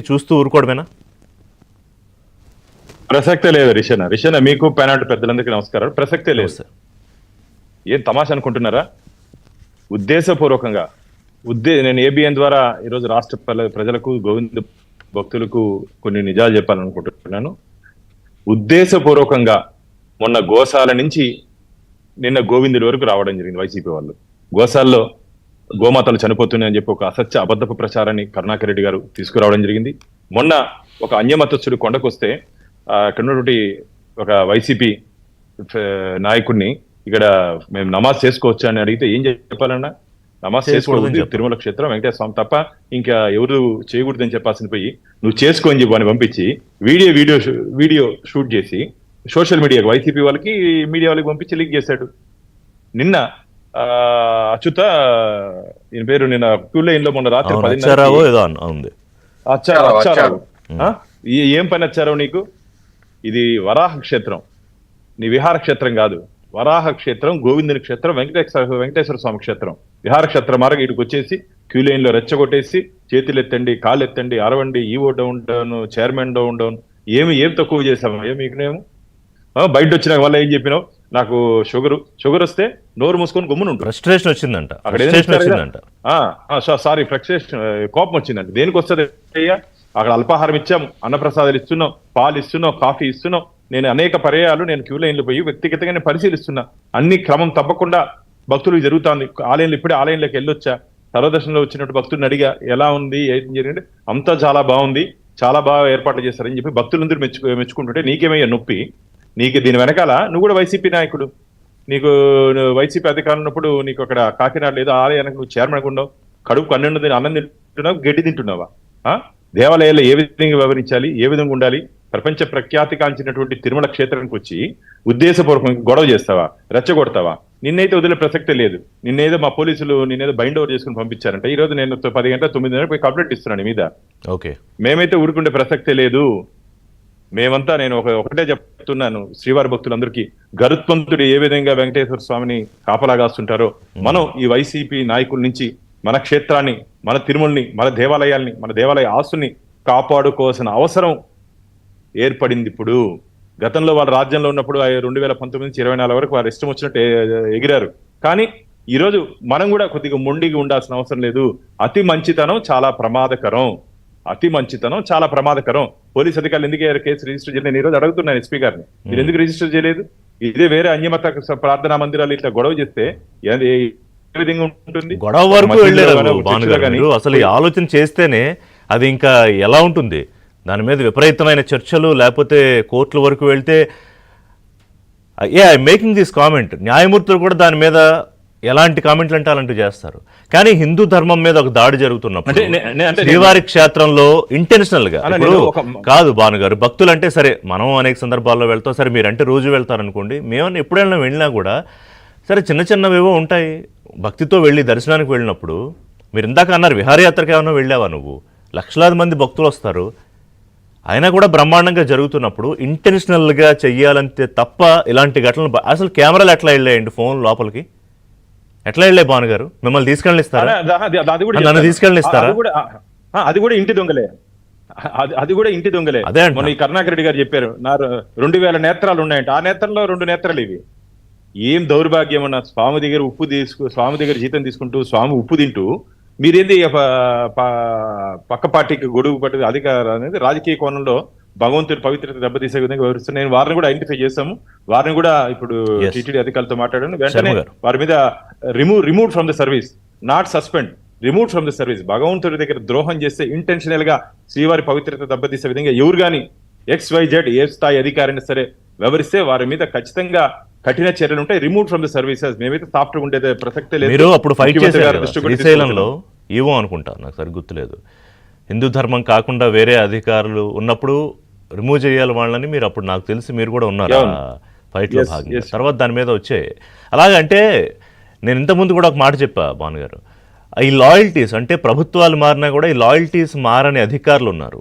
చూస్తూ ఊరుకోవడమేనా? ప్రసక్తే లేదు. రిషన మీకు పెనాల్టీ పెద్దలందరికీ నమస్కారం. ప్రసక్తే లేదు. ఏం తమాషా అనుకుంటున్నారా? ఉద్దేశపూర్వకంగా నేను ఏబిఎన్ ద్వారా ఈరోజు రాష్ట్ర ప్రజలకు, గోవింద భక్తులకు కొన్ని నిజాలు చెప్పాలనుకుంటున్నాను. ఉద్దేశపూర్వకంగా మొన్న గోశాల నుంచి నిన్న గోవిందుడి వరకు రావడం జరిగింది వైసీపీ వాళ్ళు. గోశాలలో గోమాతలు చనిపోతున్నాయని చెప్పి ఒక అసత్య అబద్ధపు ప్రచారాన్ని కరుణాకర్ రెడ్డి గారు తీసుకురావడం జరిగింది. మొన్న ఒక అన్యమతస్థుడు కొండకొస్తే అక్కడ ఉన్నటువంటి ఒక వైసీపీ నాయకుడిని ఇక్కడ మేము నమాజ్ చేసుకోవచ్చా అని అడిగితే ఏం చెప్పాలన్నా, నమాజ్ చేసుకోవద్దు, తిరుమల క్షేత్రం వెంకటేశ్వర స్వామి తప్ప ఇంకా ఎవరు చేయకూడదని చెప్పాల్సిన పోయి నువ్వు చేసుకోని చెప్పి అని పంపించి వీడియో షూట్ చేసి సోషల్ మీడియాకి, వైసీపీ వాళ్ళకి, మీడియా వాళ్ళకి పంపించి లీక్ చేశాడు. నిన్న అచ్యుత ఈయన పేరు నిన్న క్యూ లైన్ లో మొన్న రాత్రి 10 అచ్చారావు ఏం పని వచ్చారావు నీకు? ఇది వరాహ క్షేత్రం, నీ విహార క్షేత్రం కాదు. వరాహ క్షేత్రం, గోవిందుని క్షేత్రం, వెంకటేశ్వర స్వామి క్షేత్రం. విహార క్షేత్రం మార్గం ఇటుకు వచ్చేసి క్యూ లైన్ లో రెచ్చగొట్టేసి చేతులు ఎత్తండి, కాళ్ళు ఎత్తండి, అరవండి, EO down down, chairman down down. ఏం తక్కువ చేసామా? మీకునేమో బయట వచ్చిన వల్ల ఏం చెప్పినావు? నాకు షుగర్ వస్తే నోరు మూసుకొని గమ్మున ఉంటుంది. ఫ్రస్ట్రేషన్ వచ్చిందంట. సారీ, ఫ్రస్ట్రేషన్, కోపం వచ్చిందంట. దేనికి వస్తుంది అయ్యా? అక్కడ అల్పాహారం ఇచ్చాము, అన్నప్రసాదాలు ఇస్తున్నాం, పాలు ఇస్తున్నాం, కాఫీ ఇస్తున్నాం. నేను అనేక పర్యాయాలు నేను క్యూ లైన్లో పోయి వ్యక్తిగతంగా పరిశీలిస్తున్నా. అన్ని క్రమం తప్పకుండా భక్తులు జరుగుతుంది. ఆలయంలో ఇప్పుడే ఆలయంలోకి వెళ్ళొచ్చా, సర్వదర్శనంలో వచ్చినట్టు భక్తులను అడిగా ఎలా ఉంది, ఏం జరిగింది, అంతా చాలా బాగుంది, చాలా బాగా ఏర్పాట్లు చేస్తారని చెప్పి భక్తులందరూ మెచ్చుకుంటుంటే నీకేమయ్యా నొప్పి? నీకు దీని వెనకాల నువ్వు కూడా వైసీపీ నాయకుడు, నీకు వైసీపీ అధికారం ఉన్నప్పుడు నీకు అక్కడ కాకినాడ లేదా ఆలయానికి నువ్వు చైర్మన్ ఉండవు, కడుపు అన్నం అన్నం తింటున్నావు, గడ్డి తింటున్నావా? దేవాలయాల్లో ఏ విధంగా వ్యవహరించాలి, ఏ విధంగా ఉండాలి? ప్రపంచ ప్రఖ్యాతి కాంచినటువంటి తిరుమల క్షేత్రానికి వచ్చి ఉద్దేశపూర్వకంగా గొడవ చేస్తావా, రెచ్చగొడతావా? నిన్నైతే వదిలే ప్రసక్తే లేదు. నిన్నేదో మా పోలీసులు నిన్నేదో బైండ్ ఓవర్ చేసుకుని పంపించారంట. ఈ రోజు నేను 10 గంటల 9 గంటలకు పోయి కంప్లైంట్ ఇస్తున్నాను మీద. ఓకే, మేమైతే ఊరుకుంటే ప్రసక్తే లేదు. మేమంతా నేను ఒకటే చెప్తున్నాను శ్రీవారి భక్తులందరికీ, గరుత్మంతుడు ఏ విధంగా వెంకటేశ్వర స్వామిని కాపలాగాస్తుంటారో మనం ఈ వైసీపీ నాయకుల నుంచి మన క్షేత్రాన్ని, మన తిరుమలని, మన దేవాలయాల్ని, మన దేవాలయ ఆస్తుల్ని కాపాడుకోవాల్సిన అవసరం ఏర్పడింది. ఇప్పుడు గతంలో వాళ్ళ రాజ్యంలో ఉన్నప్పుడు 2019 నుంచి 24 వరకు వారు ఇష్టం వచ్చినట్టు ఎగిరారు. కానీ ఈరోజు మనం కూడా కొద్దిగా మొండిగా ఉండాల్సిన అవసరం లేదు. అతి మంచితనం చాలా ప్రమాదకరం. పోలీస్ అధికారులు ఎందుకు కేసు రిజిస్టర్ చేయలేదు? నేను ఈరోజు అడుగుతున్నాను ఎస్పీ గారిని, మీరు ఎందుకు రిజిస్టర్ చేయలేదు? ఇదే వేరే అన్యమత ప్రార్థనా మందిరాలు ఇట్లా గొడవ చేస్తే ఏ విధంగా ఉంటుంది? గొడవ వరకు వెళ్ళారు. అసలు ఈ ఆలోచన చేస్తేనే అది ఇంకా ఎలా ఉంటుంది? దాని మీద విపరీతమైన చర్చలు, లేకపోతే కోర్టుల వరకు వెళ్తే మేకింగ్ దిస్ కామెంట్, న్యాయమూర్తులు కూడా దాని మీద ఎలాంటి కామెంట్లు అంటే అలాంటివి చేస్తారు. కానీ హిందూ ధర్మం మీద ఒక దాడి జరుగుతున్నప్పుడు శ్రీవారి క్షేత్రంలో ఇంటెన్షనల్ గా కాదు భానుగారు, భక్తులు అంటే సరే మనం అనేక సందర్భాల్లో వెళ్తాం, సరే మీరంటే రోజు వెళ్తారనుకోండి, మేమన్నా ఎప్పుడైనా వెళ్ళినా కూడా సరే చిన్నవేవో ఉంటాయి. భక్తితో వెళ్ళి దర్శనానికి వెళ్ళినప్పుడు మీరు ఇందాక అన్నారు విహారయాత్రకు ఏమైనా వెళ్ళావా నువ్వు? లక్షలాది మంది భక్తులు వస్తారు, అయినా కూడా బ్రహ్మాండంగా జరుగుతున్నప్పుడు ఇంటెన్షనల్గా చెయ్యాలంటే తప్ప ఇలాంటి ఘటనలు అసలు కెమెరాలు ఎట్లా వెళ్ళాయండి? ఫోన్ లోపలికి ఎట్లా వెళ్ళే భానుగారు? మిమ్మల్ని తీసుకెళ్ళిస్తారా? నన్ను తీసుకెళ్ళిస్తారా? అది కూడా ఇంటి దొంగలే. అదే మన ఈ కరుణాకర్ రెడ్డి గారు చెప్పారు, నా 2000 నేత్రాలు ఉన్నాయంట. ఆ నేత్రంలో 2 నేత్రాలు ఇవి. ఏం దౌర్భాగ్యం అన్న! స్వామి దగ్గర జీతం తీసుకుంటూ స్వామి ఉప్పు తింటూ మీరేంది పక్క పార్టీకి గొడుగు పట్టి అధికారం అనేది రాజకీయ కోణంలో భగవంతుడి పవిత్రత దెబ్బతీసే విధంగా వివరిస్తున్నారు. నేను వారిని కూడా ఐడెంటిఫై చేశాము. వారిని కూడా ఇప్పుడు టీటీడీ అధికారులతో మాట్లాడాను. వెంటనే వారి మీద remove from the service, not suspend, remove from the service. భగవంతుడి దగ్గర ద్రోహం చేస్తే, ఇంటెన్షనల్ గా శ్రీవారి పవిత్రత దెబ్బతీసే విధంగా ఎవరు గాని XYZ ఏ స్థాయి అధికారిని సరే వ్యవహరిస్తే వారి మీద ఖచ్చితంగా కఠిన చర్యలు ఉంటాయి. Remove from the services. మేమైతే సాఫ్ట్ ఉండేది ప్రసక్తే లేదు. మీరు అప్పుడు ఫైట్ చేశారు శ్రీశైలంలో, ఏవో అనుకుంటా, నాకు సరి గుర్తులేదు. హిందూ ధర్మం కాకుండా వేరే అధికారులు ఉన్నప్పుడు రిమూవ్ చేయాలి వాళ్ళని. మీరు అప్పుడు నాకు తెలిసి మీరు కూడా ఉన్నారు ఫైట్లో భాగంగా. తర్వాత దాని మీద వచ్చాయి. అలాగంటే నేను ఇంతకుముందు కూడా ఒక మాట చెప్పా భానుగారు, ఈ లాయల్టీస్ అంటే ప్రభుత్వాలు మారినా కూడా ఈ లాయల్టీస్ మారని అధికారులు ఉన్నారు.